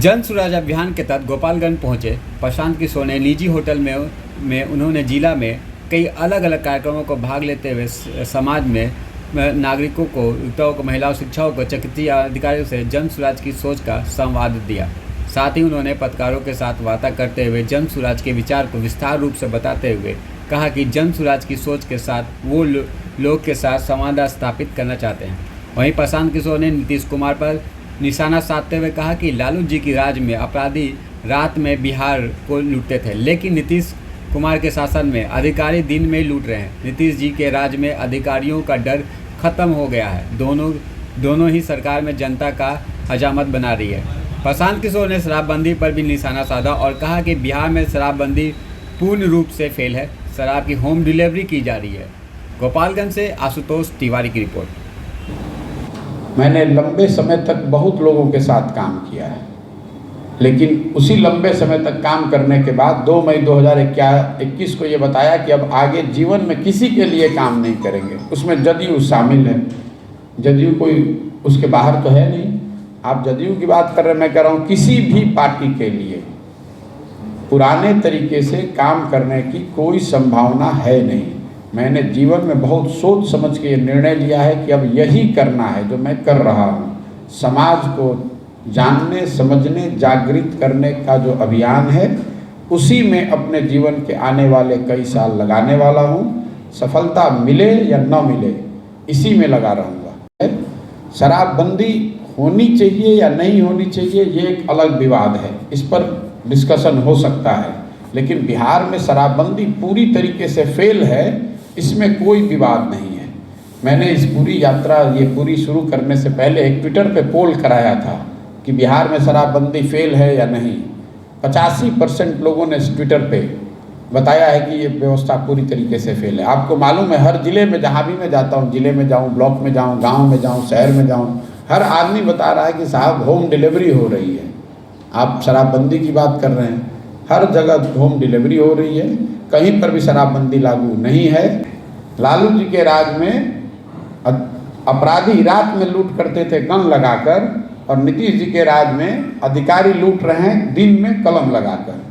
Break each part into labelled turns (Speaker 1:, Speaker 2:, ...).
Speaker 1: जन स्वराज अभियान के तहत गोपालगंज पहुंचे प्रशांत किशोर ने निजी होटल में उन्होंने जिला में कई अलग अलग कार्यक्रमों को भाग लेते हुए समाज में नागरिकों को, युवकों को, महिलाओं, शिक्षकों को, चिकित्सीय अधिकारियों से जन स्वराज की सोच का संवाद दिया। साथ ही उन्होंने पत्रकारों के साथ वार्ता करते हुए जन स्वराज के विचार को विस्तार रूप से बताते हुए कहा कि जन स्वराज की सोच के साथ वो लोग के साथ संवाद स्थापित करना चाहते हैं। वहीं प्रशांत किशोर ने नीतीश कुमार पर निशाना साधते हुए कहा कि लालू जी की राज में अपराधी रात में बिहार को लूटते थे, लेकिन नीतीश कुमार के शासन में अधिकारी दिन में लूट रहे हैं। नीतीश जी के राज में अधिकारियों का डर खत्म हो गया है। दोनों ही सरकार में जनता का हजामत बना रही है। प्रशांत किशोर ने शराबबंदी पर भी निशाना साधा और कहा कि बिहार में शराबबंदी पूर्ण रूप से फेल है। शराब की होम डिलीवरी की जा रही है। गोपालगंज से आशुतोष तिवारी की रिपोर्ट।
Speaker 2: मैंने लंबे समय तक बहुत लोगों के साथ काम किया है, लेकिन उसी लंबे समय तक काम करने के बाद 2 मई 2021 को ये बताया कि अब आगे जीवन में किसी के लिए काम नहीं करेंगे। उसमें जदयू शामिल है। जदयू कोई उसके बाहर तो है नहीं। आप जदयू की बात कर रहे हैं, मैं कह रहा हूँ किसी भी पार्टी के लिए पुराने तरीके से काम करने की कोई संभावना है नहीं। मैंने जीवन में बहुत सोच समझ के ये निर्णय लिया है कि अब यही करना है जो मैं कर रहा हूँ। समाज को जानने, समझने, जागृत करने का जो अभियान है, उसी में अपने जीवन के आने वाले कई साल लगाने वाला हूँ। सफलता मिले या न मिले, इसी में लगा रहूँगा। शराबबंदी होनी चाहिए या नहीं होनी चाहिए, ये एक अलग विवाद है, इस पर डिस्कशन हो सकता है। लेकिन बिहार में शराबबंदी पूरी तरीके से फेल है, इसमें कोई विवाद नहीं है। मैंने इस पूरी यात्रा ये पूरी शुरू करने से पहले एक ट्विटर पे पोल कराया था कि बिहार में शराबबंदी फेल है या नहीं। 85% लोगों ने इस ट्विटर पे बताया है कि ये व्यवस्था पूरी तरीके से फेल है। आपको मालूम है, हर जिले में जहाँ भी मैं जाता हूँ, जिले में जाऊँ, ब्लॉक में जाऊँ, गाँव में जाऊँ, शहर में जाऊँ, हर आदमी बता रहा है कि साहब होम डिलीवरी हो रही है। आप शराबबंदी की बात कर रहे हैं, हर जगह होम डिलीवरी हो रही है, कहीं पर भी शराबबंदी लागू नहीं है। लालू जी के राज में अपराधी रात में लूट करते थे गन लगाकर, और नीतीश जी के राज में अधिकारी लूट रहे हैं दिन में कलम लगाकर।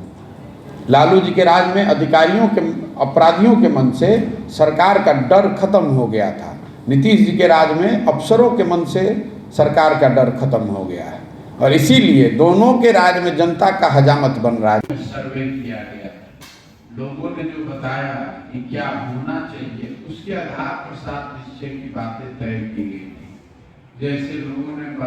Speaker 2: लालू जी के राज में अपराधियों के मन से सरकार का डर खत्म हो गया था। नीतीश जी के राज में अफसरों के मन से सरकार का डर खत्म हो गया है, और इसीलिए दोनों के राज में जनता का हजामत बन रहा है। सर्वे किया गया, लोगों ने जो बताया कि क्या होना चाहिए, उसके आधार पर 7 निश्चय की बातें तय की गई थी। जैसे लोगों ने